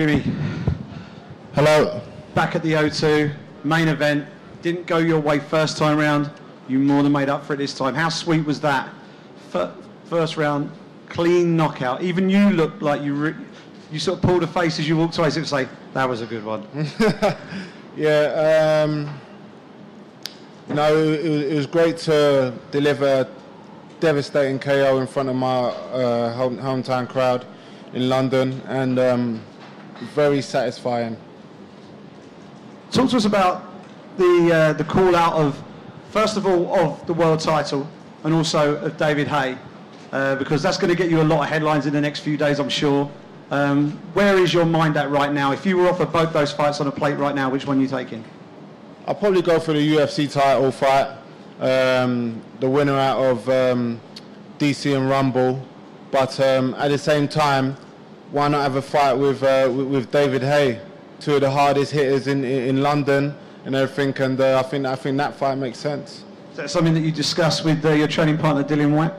Jimmy. Hello. Back at the O2, main event. Didn't go your way first time round. You more than made up for it this time. How sweet was that? First round, clean knockout. Even you looked like you sort of pulled a face as you walked away. So to say, that was a good one. Yeah. No, it was great to deliver devastating KO in front of my hometown crowd in London, and very satisfying. Talk to us about the call out of, first of all, of the world title and also of David Haye, because that's going to get you a lot of headlines in the next few days, I'm sure. Where is your mind at right now? If you were offered both those fights on a plate right now, which one are you taking? I'll probably go for the UFC title fight, the winner out of DC and Rumble, but at the same time, why not have a fight with David Haye, two of the hardest hitters in London and everything, and I think that fight makes sense. Is that something that you discussed with your training partner Dillian White?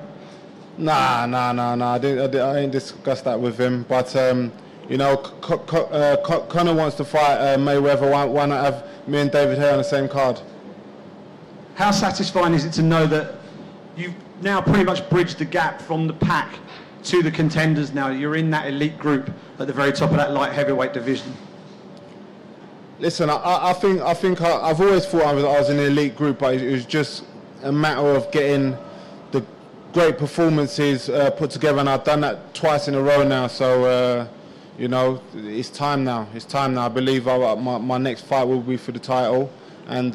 Nah. I didn't discuss that with him, but you know, Conor wants to fight Mayweather. Why not have me and David Haye on the same card? How satisfying is it to know that you've now pretty much bridged the gap from the pack to the contenders now? You're in that elite group at the very top of that light heavyweight division. Listen, I think I've always thought I was in the elite group, but it was just a matter of getting the great performances put together, and I've done that twice in a row now. So you know, it's time now. It's time now. I believe my next fight will be for the title, and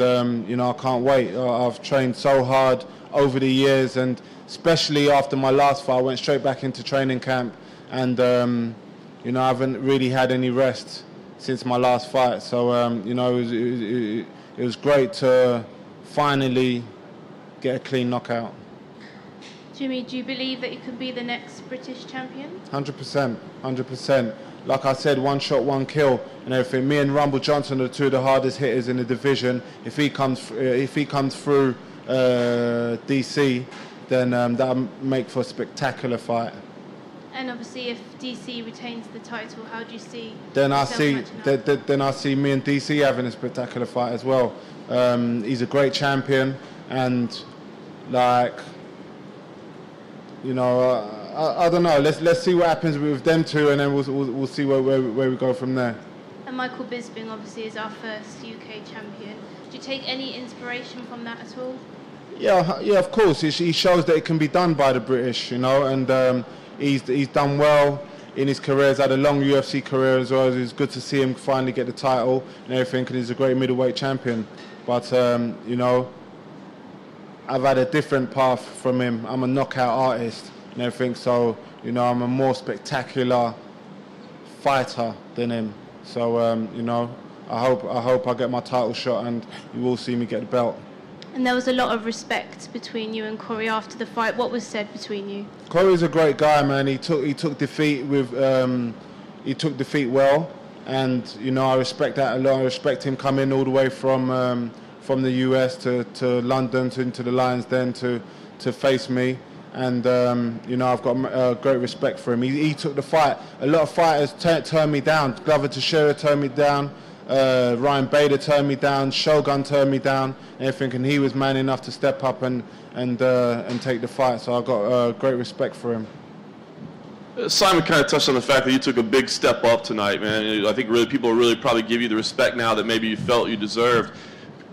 you know, I can't wait. I've trained so hard over the years, and especially after my last fight, I went straight back into training camp, and you know, I haven't really had any rest since my last fight. So you know, it was great to finally get a clean knockout. Jimmy, do you believe that you can be the next British champion? 100%. Like I said, one shot, one kill, and everything. Me and Rumble Johnson are two of the hardest hitters in the division. If he comes through DC, then that'll make for a spectacular fight. And obviously, if DC retains the title, how do you see? Then I see me and DC having a spectacular fight as well. He's a great champion, and like, you know, I don't know. Let's see what happens with them two, and then we'll see where we go from there. And Michael Bisping obviously is our first UK champion. Do you take any inspiration from that at all? Yeah, of course. He shows that it can be done by the British, you know, and he's done well in his career. He's had a long UFC career as well. It's good to see him finally get the title and everything, and he's a great middleweight champion. But you know, I've had a different path from him. I'm a knockout artist and everything, so you know, I'm a more spectacular fighter than him. So you know, I hope I get my title shot, and you will see me get the belt. And there was a lot of respect between you and Corey after the fight. What was said between you? Corey's a great guy, man. He took defeat with well, and you know, I respect that a lot. I respect him coming all the way from the US to London into the Lions Den to face me, and you know, I've got great respect for him. He took the fight. A lot of fighters turned me down. Glover Teixeira turned me down. Ryan Bader turned me down. Shogun turned me down. And everything, and he was man enough to step up and take the fight. So I got great respect for him. Simon kind of touched on the fact that you took a big step up tonight, man. I think really people really probably give you the respect now that maybe you felt you deserved.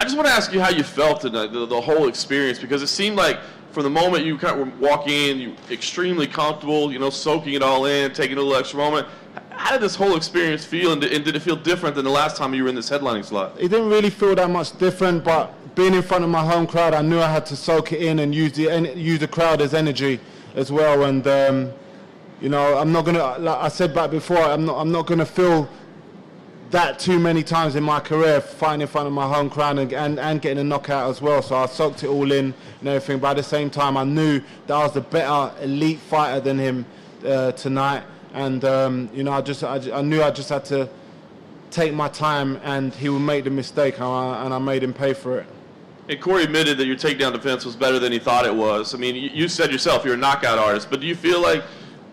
I just want to ask you how you felt tonight, the whole experience, because it seemed like from the moment you kind of were walking in, you were extremely comfortable, you know, soaking it all in, taking a little extra moment. How did this whole experience feel, and did it feel different than the last time you were in this headlining slot? It didn't really feel that much different, but being in front of my home crowd, I knew I had to soak it in and use the crowd as energy as well. And you know, I'm not gonna, like I said back before, I'm not gonna feel that too many times in my career, fighting in front of my home crowd and getting a knockout as well. So I soaked it all in and everything. But at the same time, I knew that I was the better elite fighter than him tonight. And you know, I knew I just had to take my time, and he would make the mistake, and I made him pay for it. And Corey admitted that your takedown defense was better than he thought it was. I mean, you said yourself you're a knockout artist, but do you feel like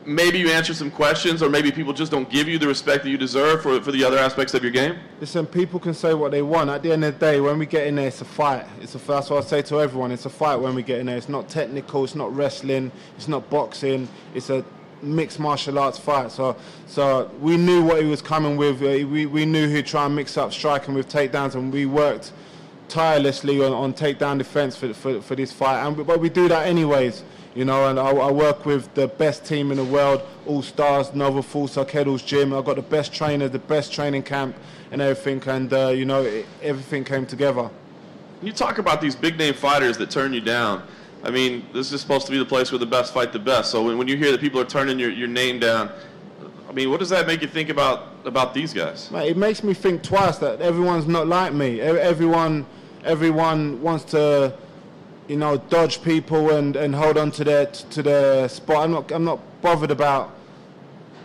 maybe you answer some questions, or maybe people just don't give you the respect that you deserve for the other aspects of your game? Listen, people can say what they want. At the end of the day, when we get in there, it's a fight. That's what I say to everyone. It's a fight when we get in there. It's not technical. It's not wrestling. It's not boxing. It's a mixed martial arts fight. So we knew what he was coming with. We knew he'd try and mix up striking with takedowns, and we worked tirelessly on takedown defense for this fight. But we do that anyways. You know, and I work with the best team in the world, all stars, Nova Fulsa, Kettle's gym. I've got the best trainer, the best training camp and everything, and you know, everything came together. You talk about these big name fighters that turn you down. I mean, this is supposed to be the place where the best fight the best. So when you hear that people are turning your name down, I mean, what does that make you think about these guys? Mate, it makes me think twice that everyone's not like me. Everyone wants to, you know, dodge people and hold on to their spot. I'm not bothered about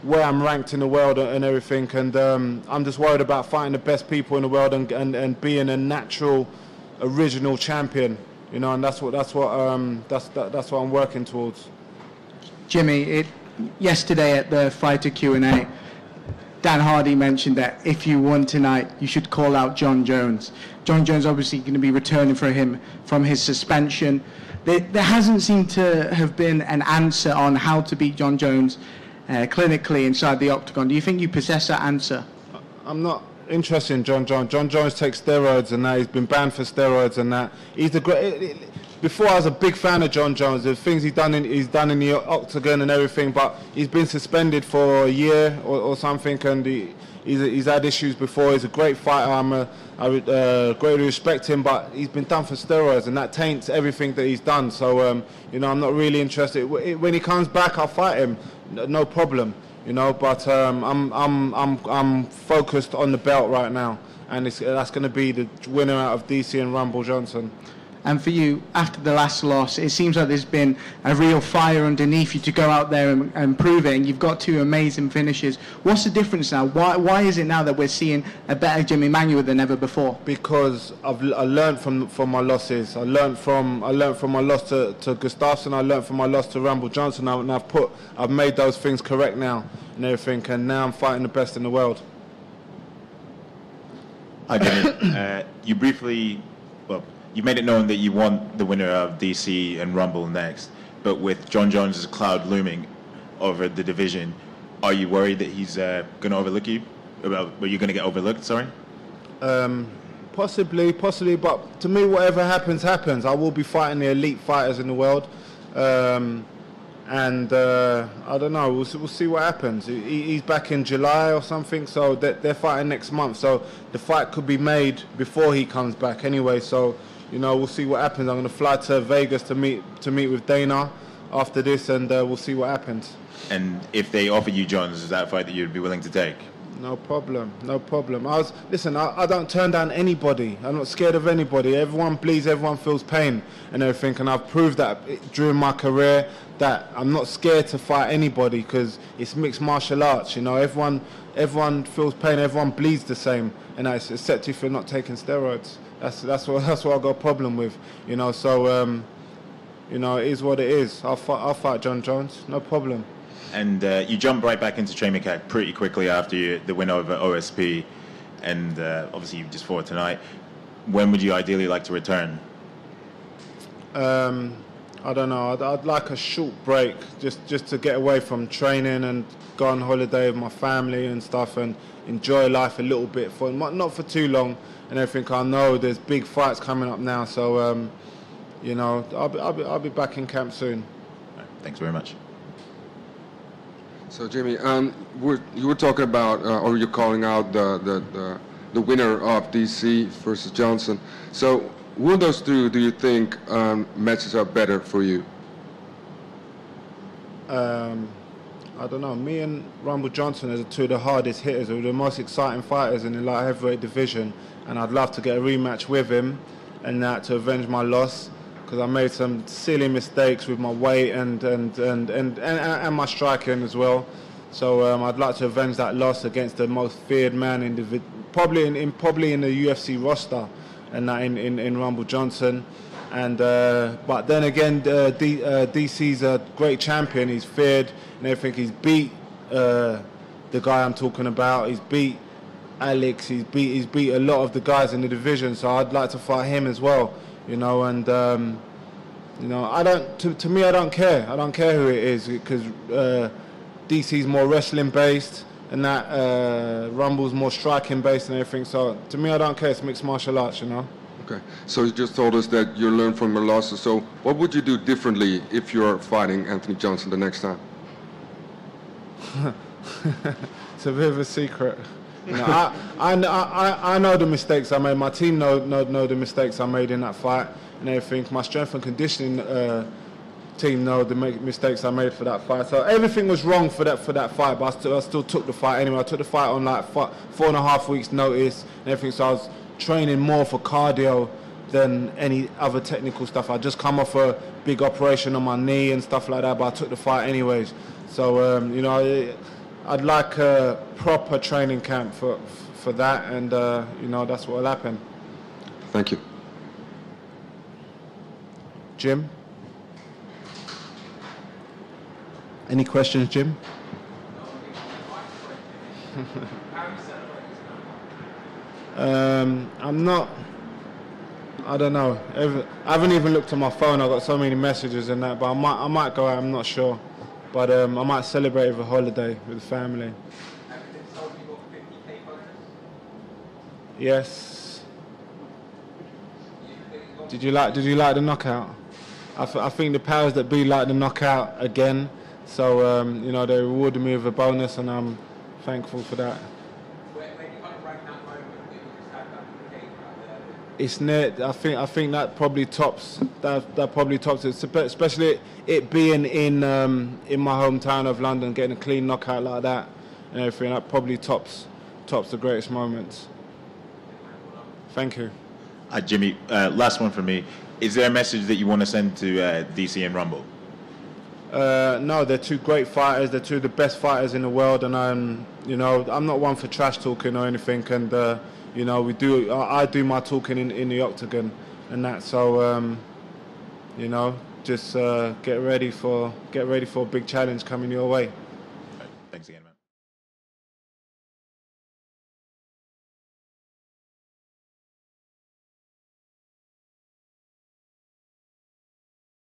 where I'm ranked in the world and everything, and I'm just worried about fighting the best people in the world and being a natural, original champion. You know, and that's what I'm working towards. Jimmy, yesterday at the fighter Q&A, Dan Hardy mentioned that if you won tonight, you should call out Jon Jones. Jon Jones obviously going to be returning for him from his suspension. There hasn't seemed to have been an answer on how to beat Jon Jones clinically inside the octagon. Do you think you possess that answer? I'm not interested in Jon Jones. Jon Jones takes steroids and that. He's been banned for steroids and that. He's the great. Before I was a big fan of Jon Jones, the things he's done in the octagon and everything, but he's been suspended for a year or something, and he's had issues before. He's a great fighter. I would greatly respect him, but he's been done for steroids, and that taints everything that he's done. So you know, I'm not really interested. When he comes back, I'll fight him, no problem. You know, but I'm focused on the belt right now, and that's going to be the winner out of DC and Rumble Johnson. And for you, after the last loss, it seems like there's been a real fire underneath you to go out there and prove it, and you've got two amazing finishes. What's the difference now? Why is it now that we're seeing a better Jimi Manuwa than ever before? Because I learned from my losses. I learned from my loss to Gustafsson. I learned from my loss to Rumble Johnson, and I've made those things correct now and everything, and now I'm fighting the best in the world. Hi, Jimmy. You briefly, you made it known that you want the winner of DC and Rumble next, but with Jon Jones' cloud looming over the division, are you worried that he's going to overlook you? Are you going to get overlooked, sorry? Possibly, but to me, whatever happens, happens. I will be fighting the elite fighters in the world, and I don't know, we'll see what happens. He's back in July or something, so they're fighting next month, so the fight could be made before he comes back anyway, so you know, we'll see what happens. I'm going to fly to Vegas to meet with Dana after this, and we'll see what happens. And if they offer you Jones, is that a fight that you'd be willing to take? No problem. Listen, I don't turn down anybody. I'm not scared of anybody. Everyone bleeds, everyone feels pain and everything, and I've proved that during my career that I'm not scared to fight anybody because it's mixed martial arts. You know, everyone feels pain, everyone bleeds the same, and that's except if you're not taking steroids. That's what I got a problem with, you know. So, you know, it is what it is. I'll fight Jon Jones, no problem. And you jumped right back into training camp pretty quickly after the win over OSP, and obviously you just fought tonight. When would you ideally like to return? I don't know. I'd like a short break, just to get away from training and go on holiday with my family and stuff, and enjoy life a little bit not for too long. And everything. I know there's big fights coming up now, so you know, I'll be back in camp soon. Thanks very much. So Jimmy, you were talking about, or you're calling out the winner of DC versus Johnson. So who of those two do you think matches up better for you? I don't know. Me and Rumble Johnson are two of the hardest hitters, or the most exciting fighters in the light heavyweight division, and I'd love to get a rematch with him, and that to avenge my loss, because I made some silly mistakes with my weight and my striking as well. So I'd like to avenge that loss against the most feared man in the probably in the UFC roster, and that in Rumble Johnson. And but then again, DC's a great champion. He's feared and everything. He's beat the guy I'm talking about. He's beat Alex. He's beat a lot of the guys in the division. So I'd like to fight him as well. You know, and you know, I don't. To me, I don't care. I don't care who it is because DC's more wrestling based, and that Rumble's more striking based and everything. So to me, I don't care. It's mixed martial arts, you know. Okay, so you just told us that you learned from your losses. So what would you do differently if you're fighting Anthony Johnson the next time? It's a bit of a secret. You know, I know the mistakes I made. My team know the mistakes I made in that fight and everything. My strength and conditioning team know the mistakes I made for that fight. So everything was wrong for that fight, but I still took the fight anyway. I took the fight on like 4.5 weeks notice and everything. So I was training more for cardio than any other technical stuff. I just come off a big operation on my knee and stuff like that, but I took the fight anyways. So you know, I'd like a proper training camp for that, and you know, that's what will happen. Thank you. Jim? Any questions, Jim? I'm not. I don't know. I haven't even looked at my phone. I've got so many messages and that, but I might go out. I'm not sure. But I might celebrate with a holiday with the family. Yes. Did you like the knockout? I think the powers that be like the knockout again. So you know, they rewarded me with a bonus, and I'm thankful for that. It's near. I think that probably tops. That probably tops it. Especially it being in my hometown of London, getting a clean knockout like that and everything. That probably tops the greatest moments. Thank you. Jimmy, last one from me. Is there a message that you want to send to DC and Rumble? No, they're two great fighters. They're two of the best fighters in the world, and you know, I'm not one for trash talking or anything. And you know, I do my talking in the octagon and that. So you know, just get ready for a big challenge coming your way.